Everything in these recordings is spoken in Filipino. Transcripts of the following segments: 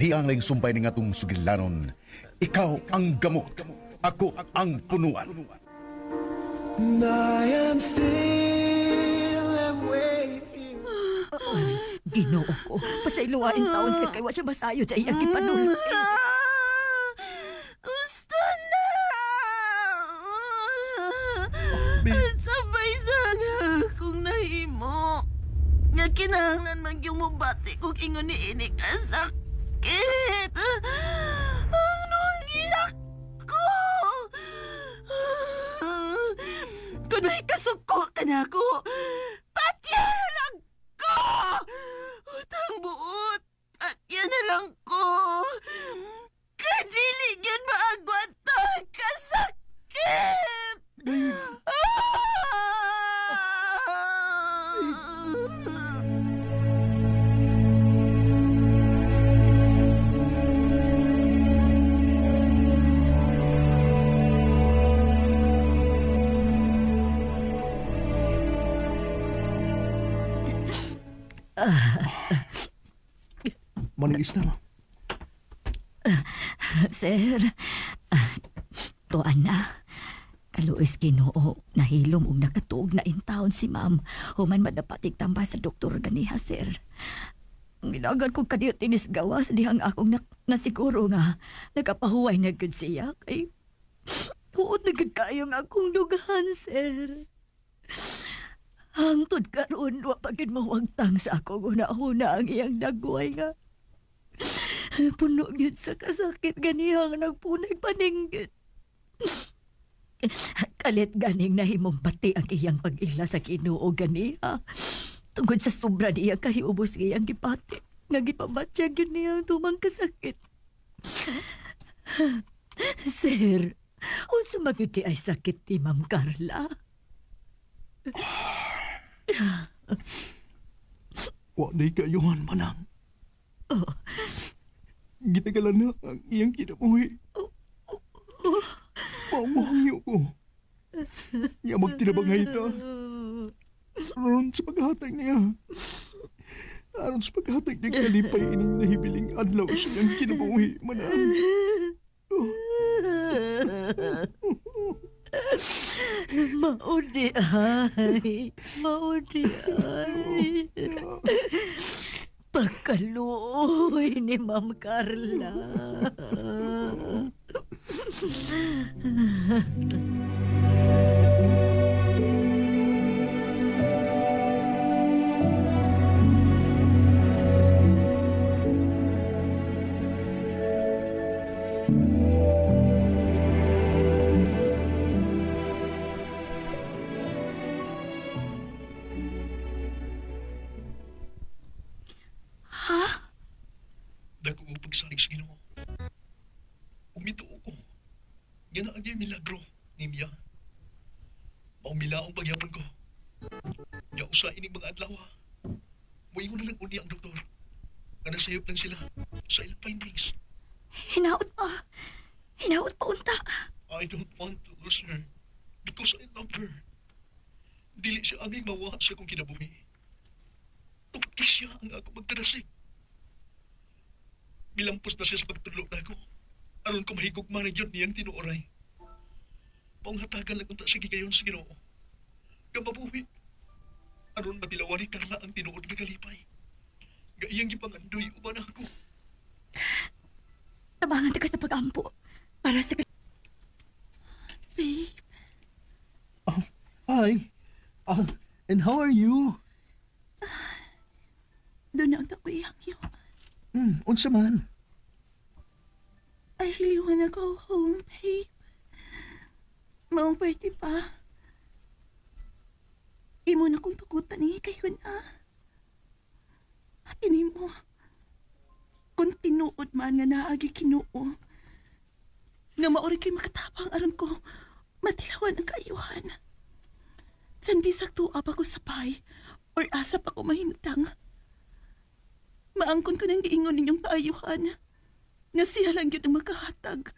Diang lang sumpay ni nga tong sugilanon. Ikaw ang gamot, ako ang punuan. And I am still am waiting. Ginoo ko, pasayloain taon sa kay wa siya masayod sa iyang gipanulti. Gusto na! Sabay sana kung nahimo. Nga kinahanglan man yung mubati kung ingon ni ini kasakit. Ano ang inak ko? Kung may kasuko ka na ako, patyan lang ko! Utang buot, patyan na lang ko. Kadili yun maagwat to kasakit! Manigis na. Sir, tuan na. Kaluis Ginoo, nahilom og nakatuog na in town si ma'am. Human madapatig tamba sa doktor ganiha, sir. Minagan ko kadiyo tinis gawas dihang akong nasiguro nga nakapahuway na gud siya kay tuod na gud kayo nga akong dugahan, sir. Hangtod karon wa pa gid mawagtang sa akong una-una ang iyang dagway nga. Puno gyud sa kasakit ganihang nagpunay paninggit. Kalit ganing nahimong bati ang iyang pag-ila sa Ginoo ganiha. Tungod sa sobra niya kahiubos iyang gipati. Nga gipabatya gyud niyang tumang kasakit. Sir, unsa magudi ay sakit ti Ma'am Carla? Wa na'y kayuhan manang. Oh. Gitagalan na ang iyang kinabuhi. Pamahangyo ko. Nga magtinabangay ta. Aron sa paghatag niya. Aron sa paghatag niya kalipay ining nahibiling adlaw sa iyang kinabuhi manang. Maudi ay. Maudi ay. Pagkaluoy ni Ma'am Carla. Dako ko pagsalig sa Ginoo. Umituo ko. Yan ang iyang milagro ni Mia. Maumila ang pagyapon ko. Ya usa ining mga adlaw. Moingon na lang uni ang doktor. Nga nasayop lang sila sa ilang findings. Hinaot pa. Hinaot pa unta. I don't want to lose her because I love her. Dili siya aming mawa sa kong kinabuhi. Tungkol siya ang ako magtanasig. Bilampos na siya sa pagtulog na ako. Aron ko mahigugma na yun niyang tinuoray. Panghatagan lang unta sige gayon sa Ginoo. Kapabuhi. Aron matilawan ni Carla ang tinuod na kalipay. Gaiyang gipangandoy uban ako. Tabangan ka sa pag-ampo. Para sa... Babe, Hi. And how are you? doon na ang takwiyang yun. Unsa man? I really wanna go home, babe. Maong pwede pa. Imo na kong tugutan ni kayo na. Pinin mo. Kung tinuod man nga naagi Ginoo, nga maori kay makatabang aron ko matilawan ang kaayuhan. San bisag tuwa pa ko sapay or asa pa ko mahimtang. Maangkon ko nang giingon ninyong kaayuhan nga siya lang yun ang makahatag.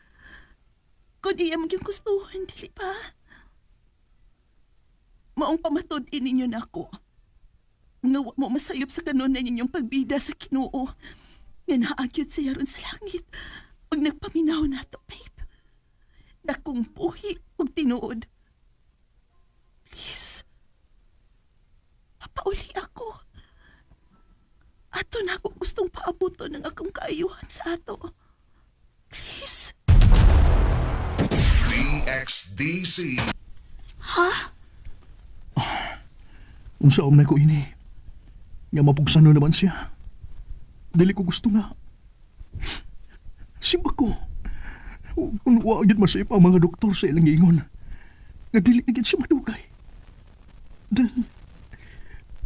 Kung iya mo yung gustuhan, dili pa. Maong pamatod ninyo na ako. Nga wa mo masayop sa kanuna ninyong pagbida sa Ginoo. nga naagyod siya ron sa langit ug nagpaminaw nato, babe. Dakong puhi ug tinuod. Please, mapauli ako. Ato na ako gustong paabuto ng akong kaayuhan sa ato. Please. DXDC. Unsa na ko ini. Nga mapugsano naman siya. Dili ko gusto nga. Simba ko. Kung wagid masayip ang mga doktor sa ilang ingon. Nga dili agad siya madugay.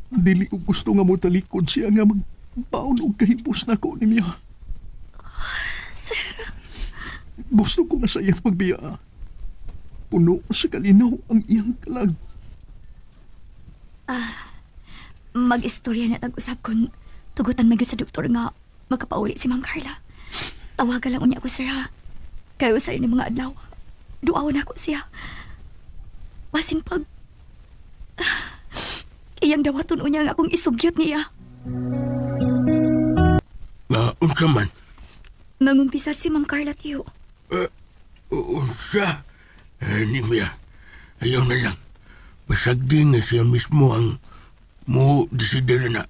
Dili ko gusto nga mo talikod siya nga magbaon og kahipos na ko ni Mia. Sir, Gusto ko nga sa iyang magbiya. Puno sa kalinaw ang iyang kalag. mag-istorya na tag-usap kung tugutan magyud sa doktor nga magkapauli si Ma'am Carla. Tawagan lang unya ko sir ha. Kayo sa ni mga adlaw. Duaw na ko siya. Basin pag iyang dawaton unya nga akong isugyot niya. Unsa man? Mangumpisa si Ma'am Carla tiyo. Unsa? Ni Mia, ayaw na lang. Pasagdi nga siya mismo ang mo desidera na.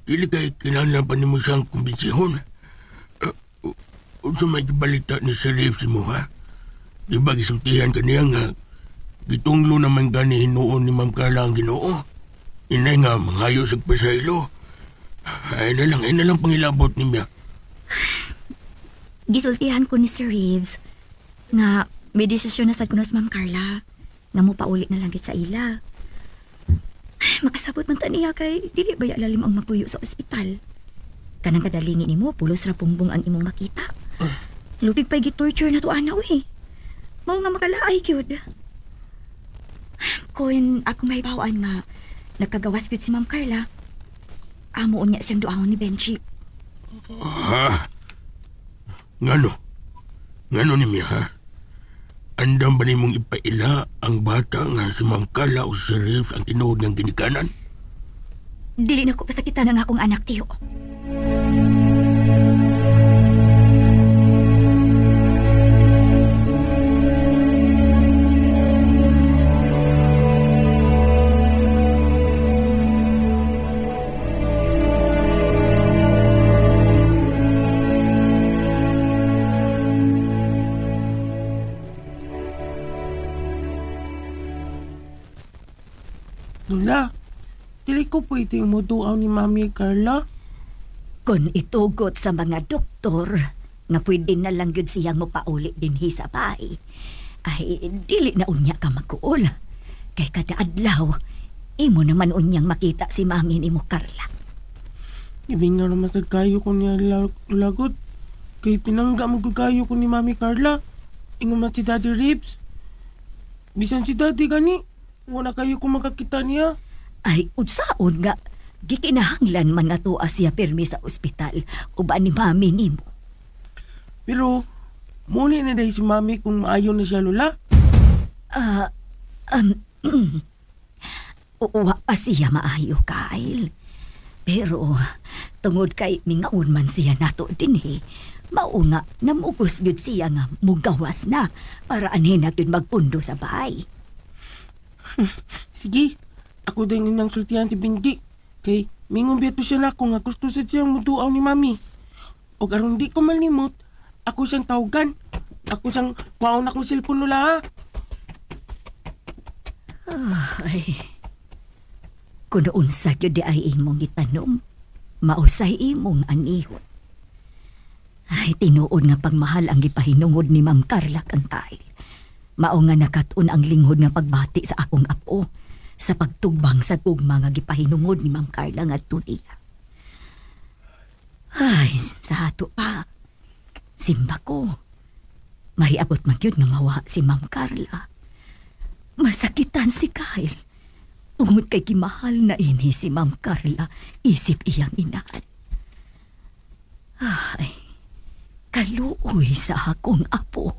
Dili kay kinahanglan pa ni mo siyang kumbensihon. Unsa may gibalita ni Sharif si mo ha? Di ba gisultihan ka niya nga gitunglo naman gani hinuon ni Ma'am Carla ang Ginoo? Inay nga mangayo sa pasaylo. Ay na lang pangilabot ni Mia. Gisultihan ko ni Sir Reeves nga may desisyon na sad ko na sa Ma'am Carla nga mo paulit na lang gid sa ila. Makasabot man ta niya kay dili ba lalim ang mapuyo sa ospital. Kanang kadalingin nimo pulos ra pungbong ang imong makita. Lupig pa'y gitorture na to anaw eh. Mao nga makalaay gyud. Kung ako may bawaan nga nagkagawas gyud si Ma'am Carla, amo unya siyang duawon ni Benji. Ngano ni Mia ha? Andam ba nimong ipaila ang bata nga si Ma'am Carla o si Sharif ang tinuod ng ginikanan? Dili na ko pasakitan ang akong anak tiyo. Lola, dili ko pwedeng muduaw ni Mami Carla. Kung itugot sa mga doktor nga pwede na lang yun siyang mapauli din sa bahay, ay dili na unya ka magkuol. Kay kada adlaw, imo naman unyang makita si Mami ni mo Carla. Ibinga naman kayo ko niya lagot. Kay pinangga magkagayo ko ni Mami Carla. Ingon man si Daddy Ribs. Bisan si Daddy gani, wala kayo kung makakita niya. Ay, udsaon nga, gikinahanglan man nga tuwa siya pirmi sa ospital uban ni Mami ni mo. Pero, muli na dahil si Mami kung maayon na siya, Lola. Uwa pa siya maayo, Kyle. Pero, tungod kay mingaon man siya nato din mao nga namugos gyud siya nga mugawas na para anhin na gyud magpundo sa bahay. Sige, ako din inang sultihan ti Bindi. Kay, mingon biyato siya na ako nga gusto sa siyang muduaw ni Mami. O aron di ko malimot, ako siyang tawagan. Ako siyang kuhaon akong cellphone, Lola, ha? Ay, kuno unsa gyud di ay imong gitanom, mausay imong anihon. Ay, tinuod nga pagmahal ang gipahinungod ni Ma'am Carla kang Kyle. Mao nga nakatun ang linghod nga pagbati sa akong apo sa pagtubang sa tugma nga gipahinungod ni Ma'am Carla nga niya. Ay, sa hato pa, simba ko. Mahiabot man gyud nga mawa si Ma'am Carla. Masakitan si Kyle. Tungod kay kimahal na ini si Ma'am Carla, isip iyang inahan. Ay, kaluoy sa akong apo.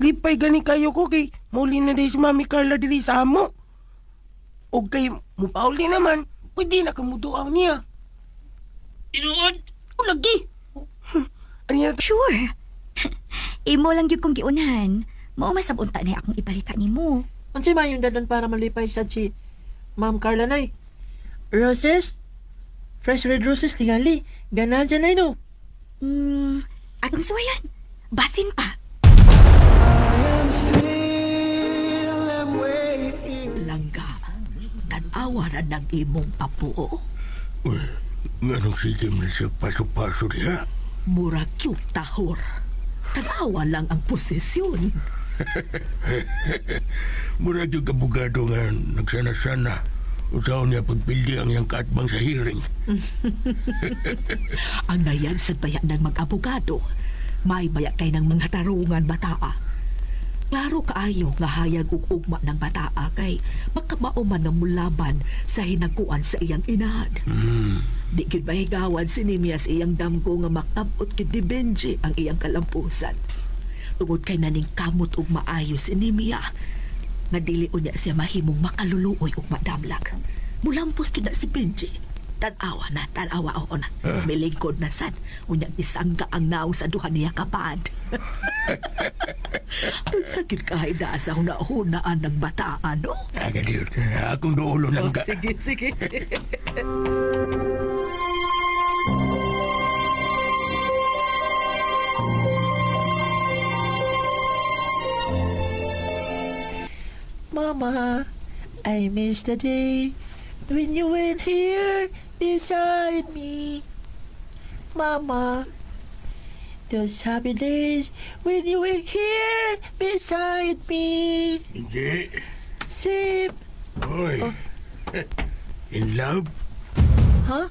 lipay gani kayo ko kay mauli na din si Mami Carla diri sa amo. O kay mupauli naman, pwede na kamuduaw niya. Tinuod? O lagi. Ano yan? Sure. Imo lang gyud kong giunahan. Mao masabunta na akong ipalita nimo. Unsay man yung dadon para malipay sa si Ma'am Carla nay? Roses? Fresh red roses tingali. Ganahan dyan ay no. Atong suwayan. Basin pa. I am still am waiting. Langga, tanawa na ng imong apo. Uy, nganong sige mo na siya pasok-pasok niya? Mura cute tahor. Tanawa lang ang posisyon. Mura yung kabugado nga nagsana-sana. Usaw niya pagpildi ang iyang kaatbang sa hearing. Ang nayan sa bayan ng mag-abogado, may baya kay ng mga tarungan bataa. Klaro kaayo nga hayag ug ugma ng bataa kay makamauman ng mulaban sa hinaguan sa iyang inahan. Di gid mahigawan si Nimia sa iyang damgo nga makabot kid ni Benji ang iyang kalampusan. Tungod kay naning kamot ug maayo si Nimia, nga dili unya siya mahimong makaluluoy ug madamlag. Mulampos gyud na si Benji. Tanawa o na. Milingkod na sad. Unya isangga ang naong sa duha niya kapad. Ang sakit kahit na sa hunahunaan ng bataan, no? Agadir, akong duulo ng ka. Sige, sige. Mama, I miss the day when you were here beside me. Mama, those happy days when you were here beside me. Hindi. Sip. Oy. In love? Huh?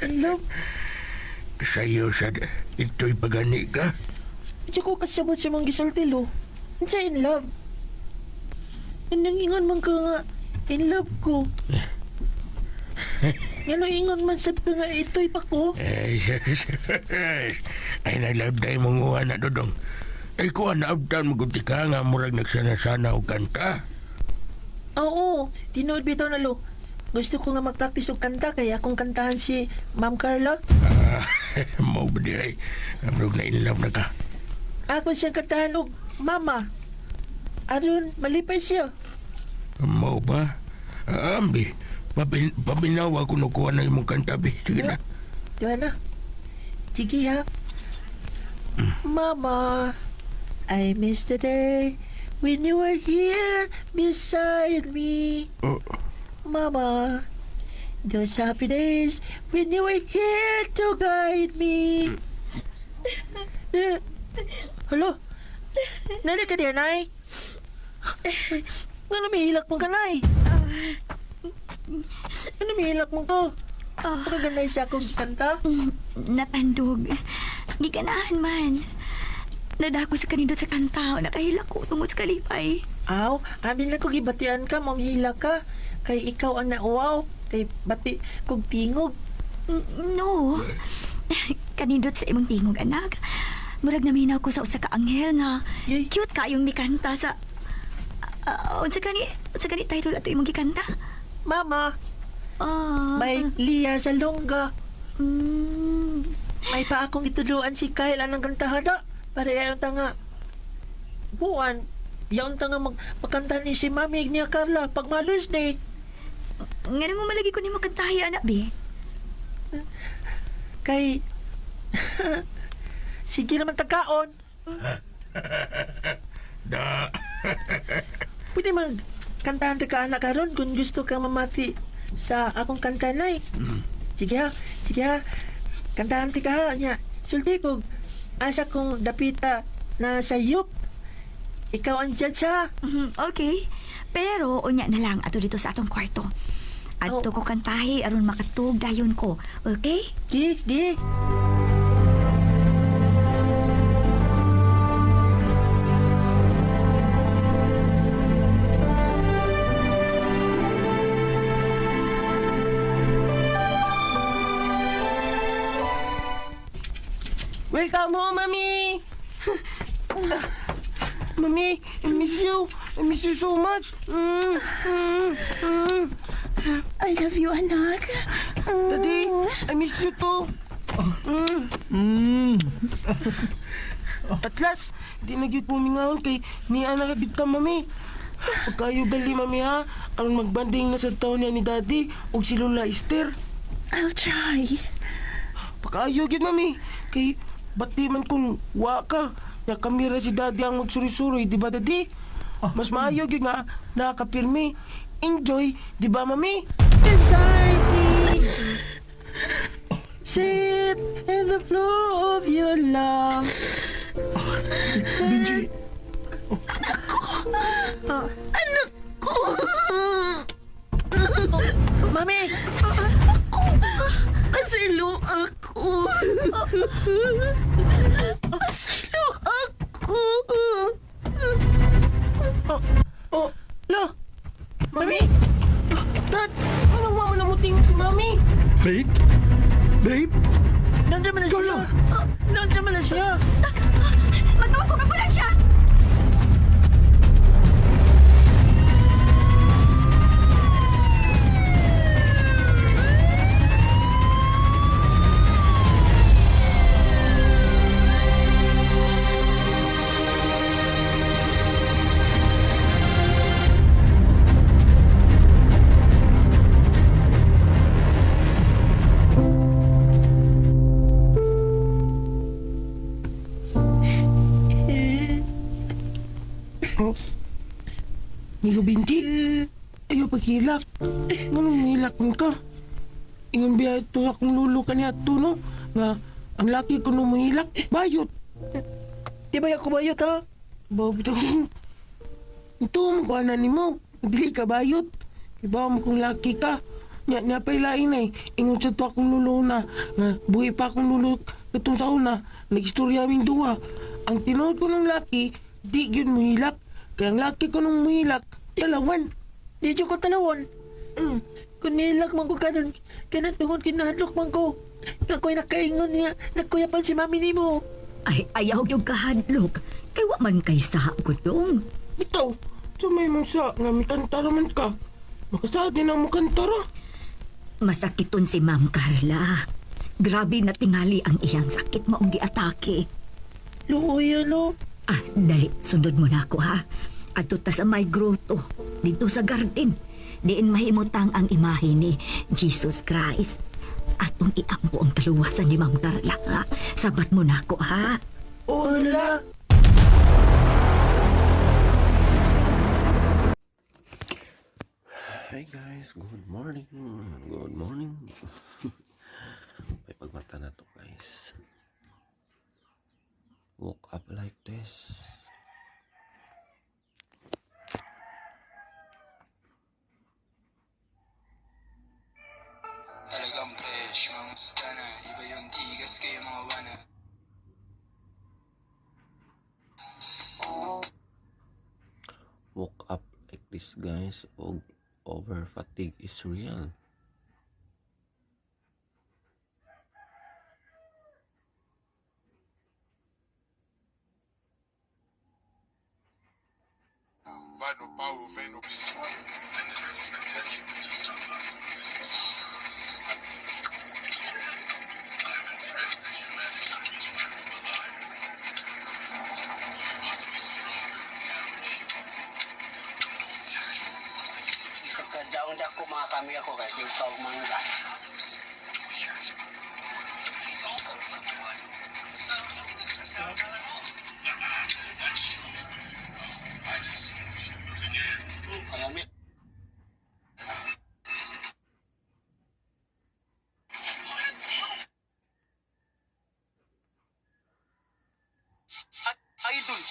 In love? Sa'yo sad. Ito'y pagani ka? Diyan ko kasabot sa mong gisultilo. Sa in love. Nangingon man ka nga, in love ko. Yan o ingon man sab ka nga, ito'y pa ko. Ay, ay nalab tayo mong uwa na dodong. Ay ko naabtan maguti ka nga murag nagsana-sana o kanta. Oo, tinood bitaw na lo. Gusto ko nga mag-practice og kanta kaya akong kantahan si Ma'am Carla. Mau ba di ay? Amrog na in love na ka. Ako siyang kantahan og Mama. Aron, malipay siya. Mau ba? Ambi, pabinawa ko nakuha na imong kanta, bi. Sige na. Diba na? Sige ha. Mama, I miss the day when you were here beside me. Oh, Mama, those happy days when you were here to guide me. Hello? Nari ka diyan, Nay? Nga namihilak mo ka, Nay? Nga namihilak mo ko? Pagkaganay siya akong kanta? Napandog. Giganahan man. Nadako sa kanindot sa kanta. Nakahilak ko tungod sa kalipay. Aw, amin lang kong ibatian ka, mamihilak ka. Kay ikaw ang nauwaw. Kay bati kong tingog. No. Kanindot sa imong tingog, anak. Murag naminaw ko sa usa ka anghel nga. Yay. Cute kayong mikanta sa... unsa gani title ato imong gikanta? Mama, May... may Lia sa longga. Mm, May pa akong ituluan si Kyle anang kantahada. Para yaon ta nga. Buwan. Yaon ta nga magkanta ni si Mami niya Carla pag Mother's Day. nga nang malagi ko nimo kantahi, anak, be. Kay... Sige naman tagkaon. da. Pwede mag kantahan ka anak karon kung gusto ka mamati sa akong kantanay. Sige ha. Kantahan ka ha. Nya, sulti ko. Asa kong dapita na sa yup. Ikaw ang judge ha. Okay. Pero, unya na lang ato dito sa atong kwarto. Ato ko kantahi aron makatug dayon ko. Okay? Gi. Welcome home, Mami! Mami, I miss you. I miss you so much. I love you, anak. Daddy, I miss you too. At last, di nagyut mo mingaon kay ni anak dito, Mami. Pagkayo gali, Mami, ha? Aron magbanding na sa taon niya ni Daddy o si Lola Esther. I'll try. Pagkayo gid, Mami. Kay bati man kung wa ka. Na kamera si Daddy ang magsuri-suri, di ba, Daddy? Mas maayo gid nga nakapirmi. Enjoy, di ba, Mami? Anxiety. Sip in the flow of your love. Benji, Anak ko! Mami! Asilo ako! Asilo ako! Oh, la! Mami! Dad, anong mama namuting si Mami? babe? Babe? Nandiyan mo na siya! Nandiyan mo na siya! Magtawag ko ambulansya! Milo Binti, ayaw paghilak. Ganun nilak mo ka. Ingon biya ito akong lulo ka niya ito, no? Nga, ang laki ko nung mahilak, bayot. Di ba ako bayot, ha? Bawa ito mo ko anan ni mo. Dili ka bayot. Iba mo kung laki ka. Nya pa'y lain ay. Ingon sa ito akong lulo na. Nga, buhay pa akong lulo katong sa una. Nag-istorya aming duwa. Ang tinood ko ng laki, di yun mahilak. Kaya ang laki ko nung mahilak, dalawan. Di ko talawon. Kung nilak man ko kanon, kanatungod kinahadlok man ko. Ako'y nakaingon niya, nagkuyapan si mami ni mo. Ay, ayaw yung kahadlok. Kay wa man kay sa gudong. Bitaw, sa may musa nga may kantara man ka. Makasaad din ang mukantara. Masakiton si Ma'am Carla. Grabe na tingali ang iyang sakit maong giatake. Luoy, ano? Ah, dali, sundod mo na ako ha. Adto ta sa may grotto, dito sa garden. Diin mahimutang ang imahe ni Jesus Christ. Atong iampo ang kaluwasan ni Ma'am Carla ha. Sabat mo na ako ha. Hola! Hi guys, good morning. Good morning. May pagmata na to guys. Woke up like this. Talagang fresh, mga musta na. Iba yung tigas kayo mga wana. Woke up like this guys. Over fatigue is real. Vai no pau, vem no... Sa kadaong dako mga kami ako kasi ikaw mangga. Kami. Idol.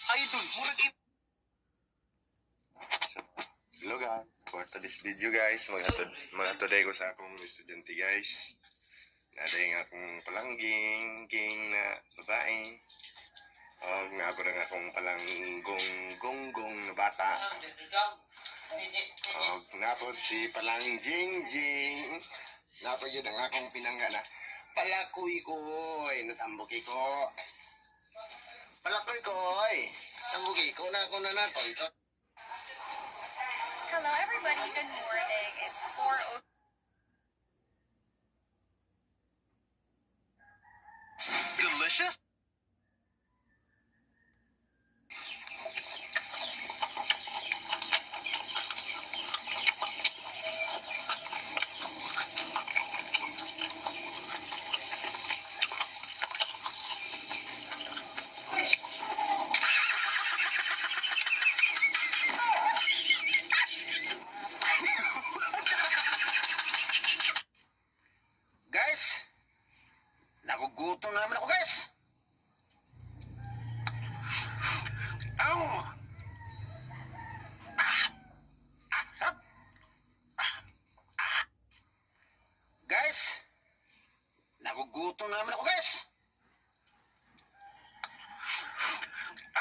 Idol, murag Hello guys, for today's video guys, mga today ko sa akong estudyante guys. Naday nga akong palangging, king na babae. O nga ako rin akong palanggong na bata. O nga po si palangging Nato yun ang akong pinangga na palakoy koy, natambuki ko. Palakoy koy, tambuki ko na ako na nato. Hello, everybody. Good morning. It's 4:00. Delicious. Guys, nagugutom na naman ako, guys. Ow! Guys, nagugutom na naman ako, guys.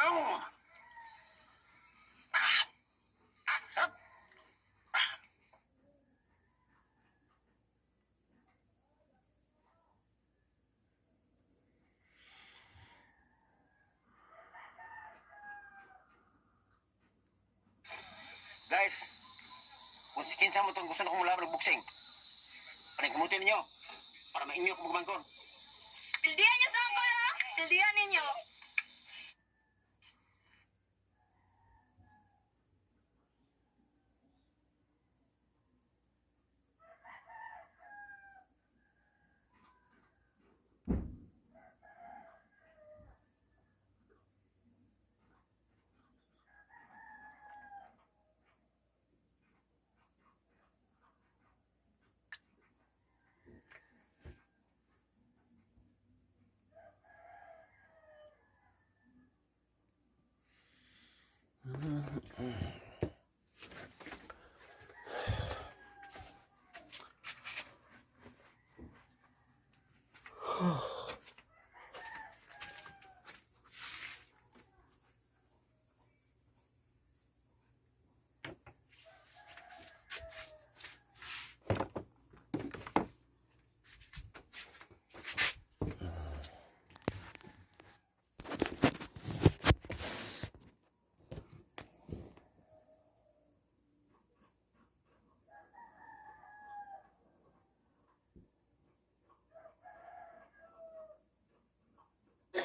Ow! Guys, kung si kinsa mo itong gusto na kong mulaban ng boxing, panagkamutin ninyo para mainyo kung magmangkon. Pildihan niyo sa angkol, ha? Pildihan ninyo.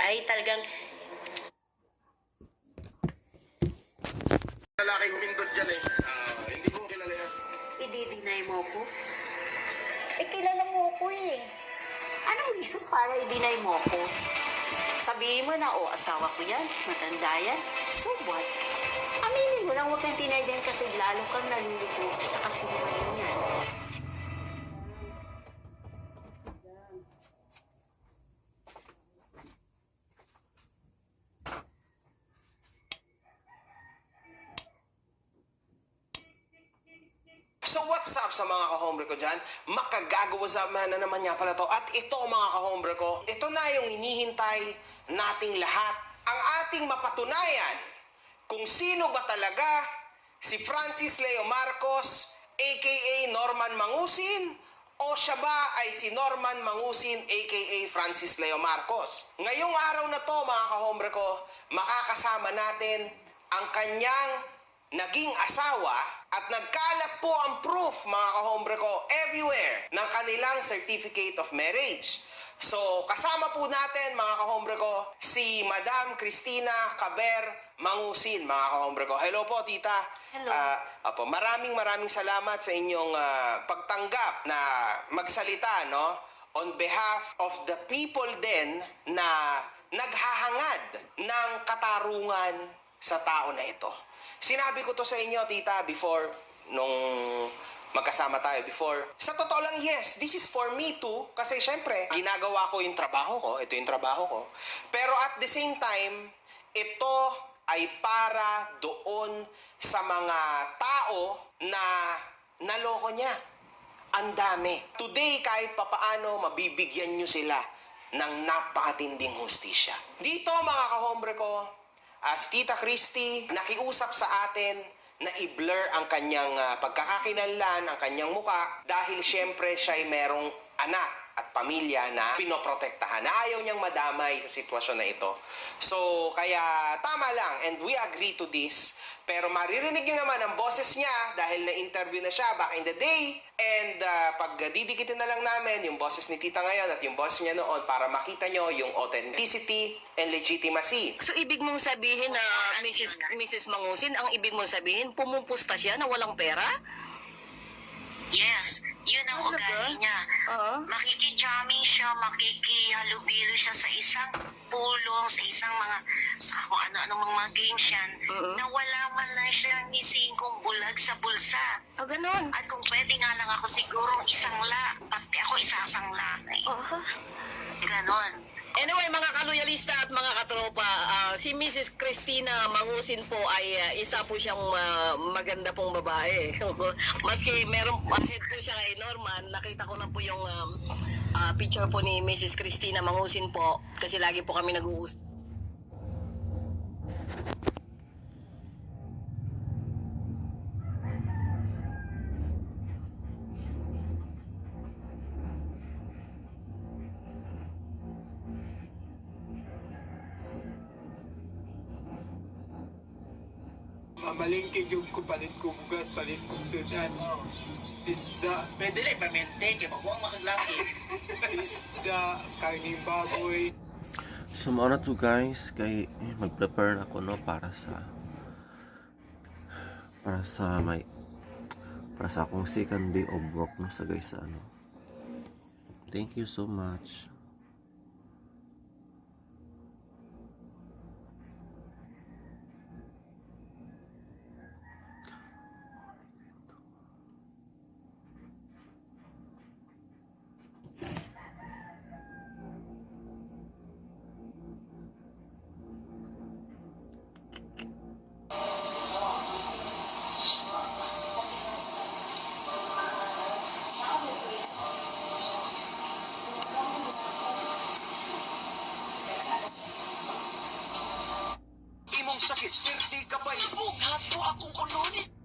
Ay talagang Lalaking humindot dyan eh. Hindi ko kilala yan. i-deny mo ko. Eh, kilala mo ko eh. Anong reason para i-deny mo ko? Sabihin mo na, asawa ko yan, matanda yan, so what? Aminin mo lang, huwag kang tinay din kasi lalo kang nalulubog sa kasinungaling yan. So what's up sa mga kahombre ko dyan? Makagagawa na naman niya pala to. At ito mga kahombre ko, ito na yung hinihintay nating lahat. Ang ating mapatunayan kung sino ba talaga si Francis Leo Marcos aka Norman Mangusin o siya ba ay si Norman Mangusin aka Francis Leo Marcos. Ngayong araw na to mga kahombre ko, makakasama natin ang kanyang naging asawa at nagkalat po ang proof mga kahombre ko everywhere ng kanilang certificate of marriage. So kasama po natin mga kahombre ko si Madam Cristina Caber Mangusin mga kahombre ko. Hello po tita. Hello. Apo, maraming salamat sa inyong pagtanggap na magsalita no on behalf of the people din na naghahangad ng katarungan sa tao na ito. Sinabi ko to sa inyo, tita, before, nung magkasama tayo before. Sa totoo lang, yes, this is for me too. Kasi syempre, ginagawa ko yung trabaho ko. Ito yung trabaho ko. Pero at the same time, ito ay para doon sa mga tao na naloko niya. Ang dami. Today, kahit papaano, mabibigyan nyo sila ng napakatinding hustisya. Dito, mga kahombre ko, si Tita Christy nakiusap sa atin na i-blur ang kanyang pagkakakilanlan, ang kanyang muka dahil syempre siya ay merong anak at pamilya na pinoprotektahan, na ayaw niyang madamay sa sitwasyon na ito. So, kaya tama lang and we agree to this. Pero maririnig niyo naman ang boses niya dahil na-interview na siya back in the day. And pag didikitin na lang namin yung boses ni Tita ngayon at yung boses niya noon para makita niyo yung authenticity and legitimacy. So, ibig mong sabihin na Mrs. Mangusin, ang ibig mong sabihin, pumupusta siya na walang pera? Yes, yun ang ugali niya. Makikijamming siya, makikihalubilo siya sa isang pulong, sa isang sa kung ano-ano mga games yan, na wala man lang siya ni 5 bulag sa bulsa. Ganon. At kung pwede nga lang ako sigurong isangla, pati ako isasangla. Ganon. Anyway, mga kaluyalista at mga katropa, si Mrs. Christina Mangusin po ay isa po siyang maganda pong babae. Maski merong head po siya kay Norman, nakita ko na po yung picture po ni Mrs. Christina Mangusin po kasi lagi po kami nag-uusap. Mamalingkig yung palit ko bugas, palit kong sudan. Isda. Pwede rin, pamente, kaya makuha makaglaki. Isda, karning baboy. So mao na to guys, kay mag-prepare na ako no para sa akong second day of work no sa guys ano. Thank you so much. Imong sakit, hindi ka ba ibughat mo akong ulonis?